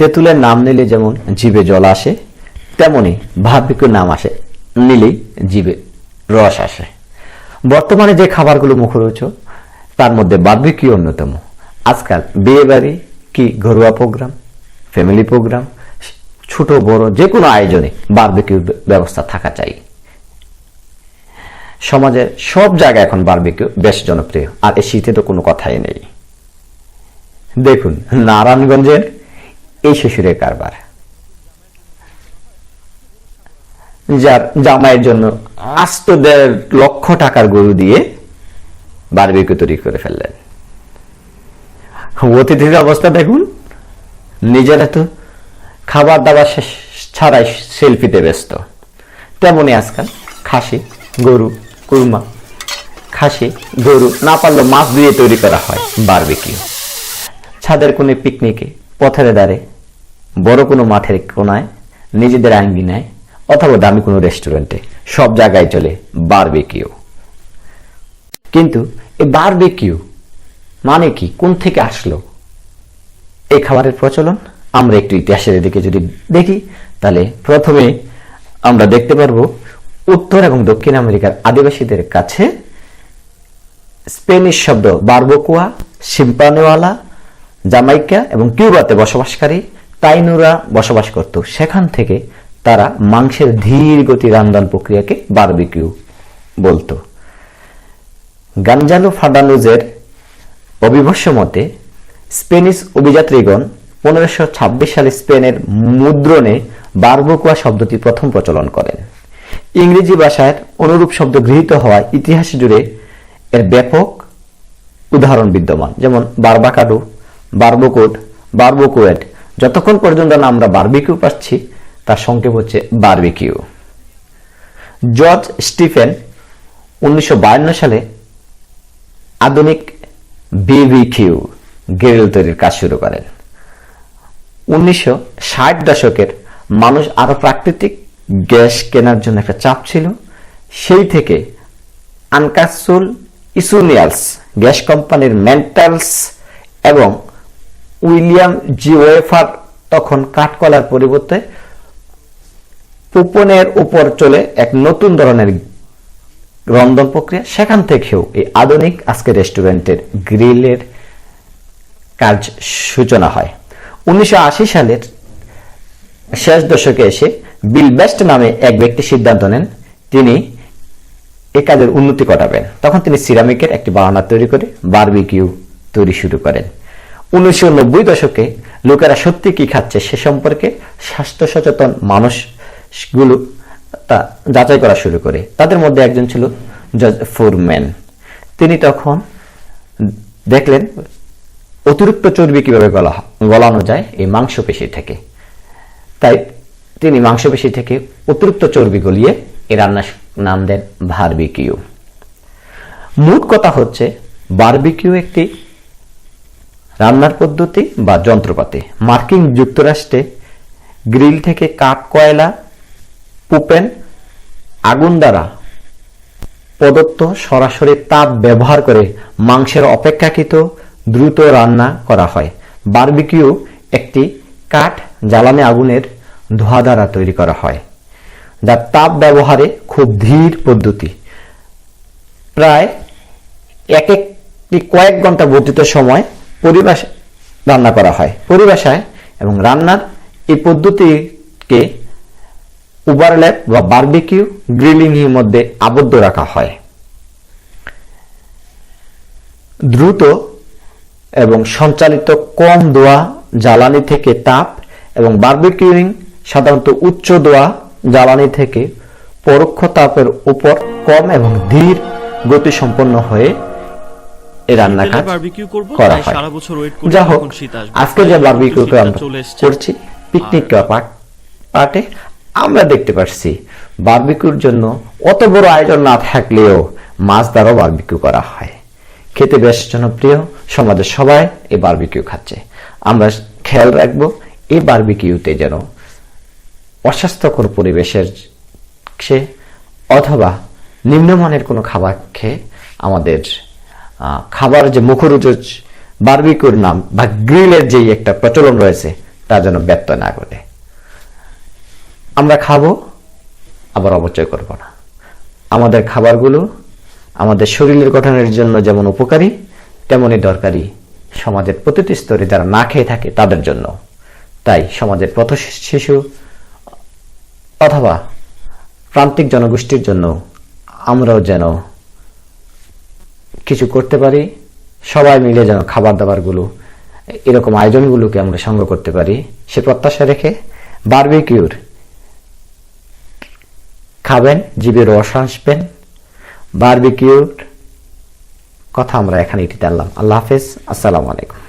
তেঁতুলের নাম নিলে যেমন জিভে জল আসে, তেমনি বারবিকিউর নাম আসে নিলেই জিভে রস আসে। বর্তমানে যে খাবারগুলো মুখরোচক তার মধ্যে বারবিকিউ অন্যতম। আজকাল বিয়ে বাড়ি কি ঘরোয়া প্রোগ্রাম, ফ্যামিলি প্রোগ্রাম, ছোট বড় যে কোনো আয়োজনে বারবিকিউর ব্যবস্থা থাকা চাই। সমাজের সব জায়গায় এখন বারবিকিউ বেশ জনপ্রিয়, আর এই শীতে তো কোনো কথাই নেই। দেখুন নারায়ণগঞ্জের এই শ্বশুরের কারবার, যার জামাইয়ের জন্য আস্ত 1.5 লক্ষ টাকার গরু দিয়ে বারবিকিউ তৈরি করে ফেললেন। অতিথির অবস্থা দেখুন, নিজেরা তো খাবার দাবার ছাড়াই সেলফিতে ব্যস্ত। তেমনি আজকাল খাসি, গরু, কুরমা, খাসি, গরু, না পারলে মাছ দিয়ে তৈরি করা হয় বারবিকিউ। ছাদের কোণে পিকনিকে, পথের ধারে, বড় কোনো মাঠের কোনায়, নিজেদের আঙ্গিনায় অথবা দামি কোনো রেস্টুরেন্টে, সব জায়গায় চলে বারবিকিউ। কিন্তু এই বারবিকিউ মানে কি, কোন থেকে আসলো এই খাবারের প্রচলন? আমরা একটু ইতিহাসের দিকে যদি দেখি, তাহলে প্রথমে আমরা দেখতে পারবো উত্তর এবং দক্ষিণ আমেরিকার আদিবাসীদের কাছে স্পেনিশ শব্দ বারবাকোয়া, সিম্পানেওয়ালা, জামাইকা এবং কিউবাতে বসবাসকারী তাইনুরা বসবাস করত। সেখান থেকে তারা মাংসের ধীর গতি রান্নার প্রক্রিয়াকে বারবিকিউ বলতো। গঞ্জালো ফার্নান্দেজের অভিভাষ্য মতে স্পেনিশ অভিযাত্রীগণ 1526 সালে স্পেনের মুদ্রণে বারবাকোয়া শব্দটি প্রথম প্রচলন করেন। ইংরেজি ভাষার অনুরূপ শব্দ গৃহীত হওয়ায় ইতিহাস জুড়ে এর ব্যাপক উদাহরণ বিদ্যমান, যেমন বারবাকাডো, বারবাকোড, বারবাকোয়েট। যতক্ষণ পর্যন্ত না আমরা বারবিকিউ পাচ্ছি তার সংক্ষেপ হচ্ছে বারবিকিউ। জর্জ স্টিফেন 1952 সালে আধুনিক বিবিকিউ গ্রিল তৈরির কাজ শুরু করেন। 1960 দশকের মানুষ আরো প্রাকৃতিক গ্যাস কেনার জন্য একটা চাপ ছিল। সেই থেকে আনকাসুল ইসুনিয়ালস গ্যাস কোম্পানির মেন্টালস এবং উইলিয়াম জি ওয়েফার তখন কাঠকয়লার পরিবর্তে পুপনের উপর চলে এক নতুন ধরনের রন্ধন প্রক্রিয়া। সেখান থেকেও এই আধুনিক আজকে রেস্টুরেন্টের গ্রিলের কাজ সূচনা হয়। 1980 সালের শেষ দশকে এসে বিল বেস্ট নামে এক ব্যক্তি সিদ্ধান্ত নেন তিনি এই কাজের উন্নতি ঘটাবেন। তখন তিনি সিরামিকের একটি বার্নার তৈরি করে বারবিকিউ তৈরি শুরু করেন। 1990 দশকে লোকেরা সত্যি কি খাচ্ছে সে সম্পর্কে স্বাস্থ্য সচেতন মানুষগুলো তা যাচাই করা শুরু করে। তাদের মধ্যে একজন ছিল জর্জ ফোরম্যান। তিনি তখন দেখলেন অতিরিক্ত চর্বি কিভাবে গলানো যায় এই মাংসপেশি থেকে। তাই তিনি মাংসপেশি থেকে অতিরিক্ত চর্বি গলিয়ে এই রান্নার নাম দেন বারবিকিউ। মোট কথা হচ্ছে বারবিকিউ একটি রান্নার পদ্ধতি বা যন্ত্রপাতি। মার্কিন যুক্তরাষ্ট্রে গ্রিল থেকে কাঠ কয়লা, পুপেন, আগুন দ্বারা প্রদত্ত সরাসরি তাপ ব্যবহার করে মাংসের অপেক্ষাকৃত দ্রুত রান্না করা হয়। বারবিকিউ একটি কাঠ জ্বালানি আগুনের ধোঁয়া দ্বারা তৈরি করা হয়, যা তাপ ব্যবহারে খুব ধীর পদ্ধতি। প্রায় কয়েক ঘন্টা বর্ধিত সময় পরিবেশ রান্না করা হয়। পরিবেশায় এবং রান্নার এই পদ্ধতিকে ওভারল্যাপ বা বারবিকিউ গ্রিলিং এর মধ্যে আবদ্ধ রাখা হয়। দ্রুত এবং সঞ্চালিত কম ধোঁয়া জ্বালানি থেকে তাপ এবং বারবিকিউইং সাধারণত উচ্চ ধোঁয়া জ্বালানি থেকে পরোক্ষ তাপের উপর কম এবং ধীর গতি সম্পন্ন হয়ে এই রান্না কাজ করা হয়। যা হোক, আজকে যে বারবিকিউ করছি পিকনিক পার্টে আমরা দেখতে পাচ্ছি বারবিকিউর জন্য অত বড় আয়োজন না থাকলেও মাছ দ্বারাও বারবিকিউ করা হয়। খেতে বেশ জনপ্রিয়, সমাজের সবাই এই বারবিকিউ খাচ্ছে। আমরা খেয়াল রাখবো এই বারবিকিউতে যেন অস্বাস্থ্যকর পরিবেশের অথবা নিম্নমানের কোনো খাবার খেয়ে আমাদের খাবার যে মুখরোচক বারবিকিউর নাম বা গ্রিলের যেই একটা প্রচলন রয়েছে তা যেন ব্যর্থ না করে। আমরা খাবো, আবার অপচয় করব না। আমাদের খাবারগুলো আমাদের শরীরের গঠনের জন্য যেমন উপকারী, তেমনি দরকারি সমাজের প্রতিটি স্তরে যারা না খেয়ে থাকে তাদের জন্য। তাই সমাজের পথ শিশু অথবা প্রান্তিক জনগোষ্ঠীর জন্য আমরাও যেন কিছু করতে পারি, সবাই মিলে যেন খাবার দাবারগুলো, এরকম আয়োজনগুলোকে আমরা সঙ্গ করতে পারি, সে প্রত্যাশা রেখে বারবিকিউর খাবেন, জিভে রস আসবেন। বারবিকিউর কথা আমরা এখানে টানলাম। আল্লাহ হাফেজ, আসসালামু আলাইকুম।